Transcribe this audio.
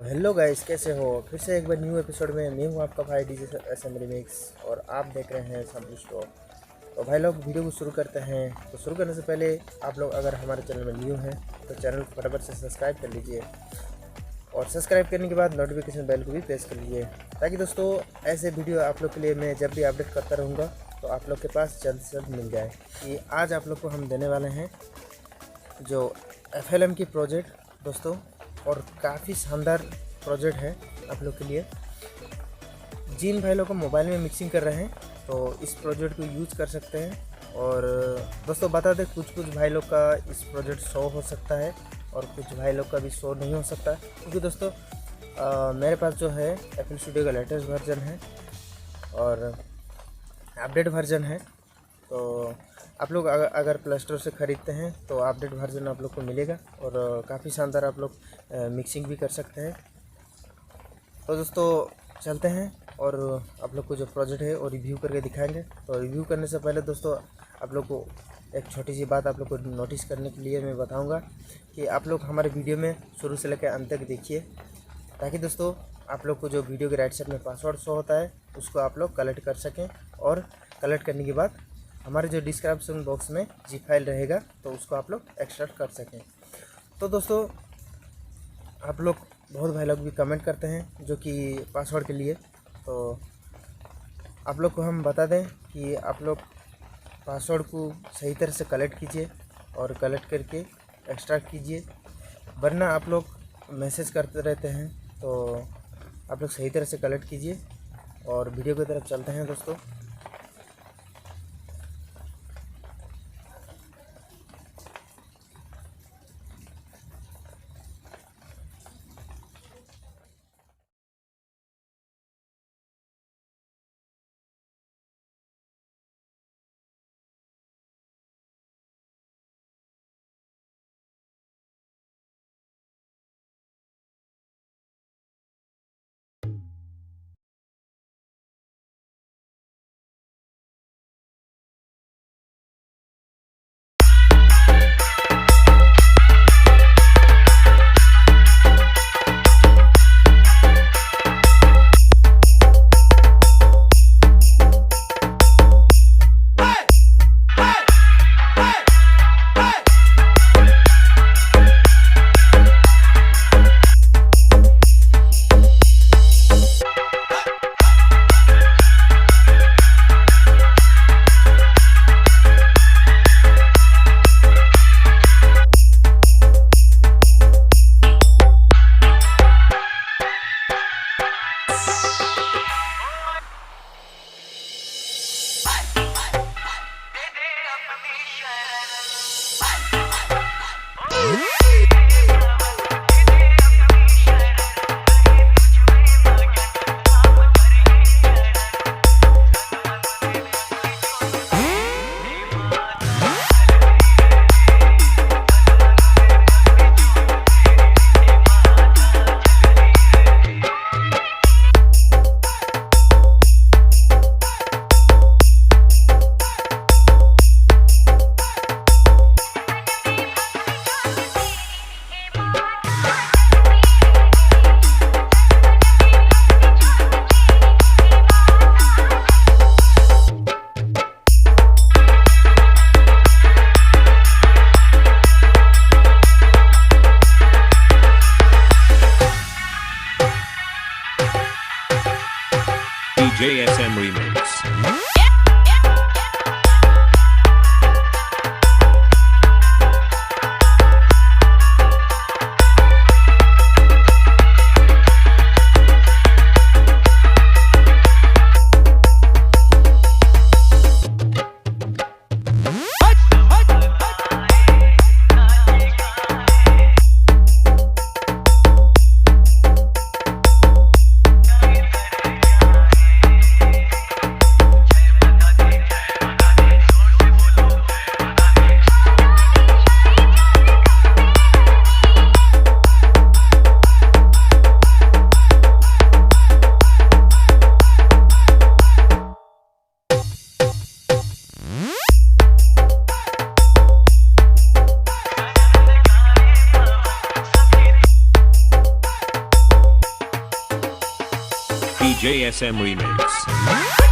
Hello guys, कैसे हो? फिर से एक बार न्यू एपिसोड में मैं हूँ आपका भाई डीजे असेंबली मिक्स और आप देख रहे हैं सैंपल स्टोर। तो भाई लोग वीडियो को शुरू करते हैं। तो शुरू करने से पहले आप लोग अगर हमारे चैनल में न्यू हैं तो चैनल को फटाफट से सब्सक्राइब कर लीजिए और सब्सक्राइब करने के बाद नोटिफिकेशन बेल को भी प्रेस कर लीजिए, ताकि दोस्तों ऐसे वीडियो आप लोग के लिए मैं जब भी अपडेट करता रहूँगा तो आप लोग के पास जल्द से जल्द मिल जाए। कि आज आप लोग को हम देने वाले हैं जो FLM की प्रोजेक्ट दोस्तों, और काफ़ी शानदार प्रोजेक्ट है आप लोग के लिए। जिन भाई लोग को मोबाइल में मिक्सिंग कर रहे हैं तो इस प्रोजेक्ट को यूज कर सकते हैं। और दोस्तों बता दें, कुछ भाई लोग का इस प्रोजेक्ट शो हो सकता है और कुछ भाई लोग का भी शो नहीं हो सकता, क्योंकि दोस्तों मेरे पास जो है FL स्टूडियो का लेटेस्ट वर्जन है और अपडेट वर्जन है। तो आप लोग अगर प्ले स्टोर से ख़रीदते हैं तो अपडेट वर्जन आप लोग को मिलेगा और काफ़ी शानदार आप लोग मिक्सिंग भी कर सकते हैं। तो दोस्तों चलते हैं और आप लोग को जो प्रोजेक्ट है वो रिव्यू करके दिखाएंगे। तो रिव्यू करने से पहले दोस्तों आप लोग को एक छोटी सी बात आप लोग को नोटिस करने के लिए मैं बताऊंगा कि आप लोग हमारे वीडियो में शुरू से लेकर अंत तक देखिए, ताकि दोस्तों आप लोग को जो वीडियो के राइट साइड में पासवर्ड शो होता है उसको आप लोग कलेक्ट कर सकें, और कलेक्ट करने के बाद हमारे जो डिस्क्रिप्शन बॉक्स में जी फाइल रहेगा तो उसको आप लोग एक्सट्रैक्ट कर सकें। तो दोस्तों आप लोग बहुत भाई लोग भी कमेंट करते हैं जो कि पासवर्ड के लिए, तो आप लोग को हम बता दें कि आप लोग पासवर्ड को सही तरह से कलेक्ट कीजिए और कलेक्ट करके एक्सट्रैक्ट कीजिए, वरना आप लोग मैसेज करते रहते हैं। तो आप लोग सही तरह से कलेक्ट कीजिए और वीडियो की तरफ चलते हैं दोस्तों। JSM Remix. JSM Remix.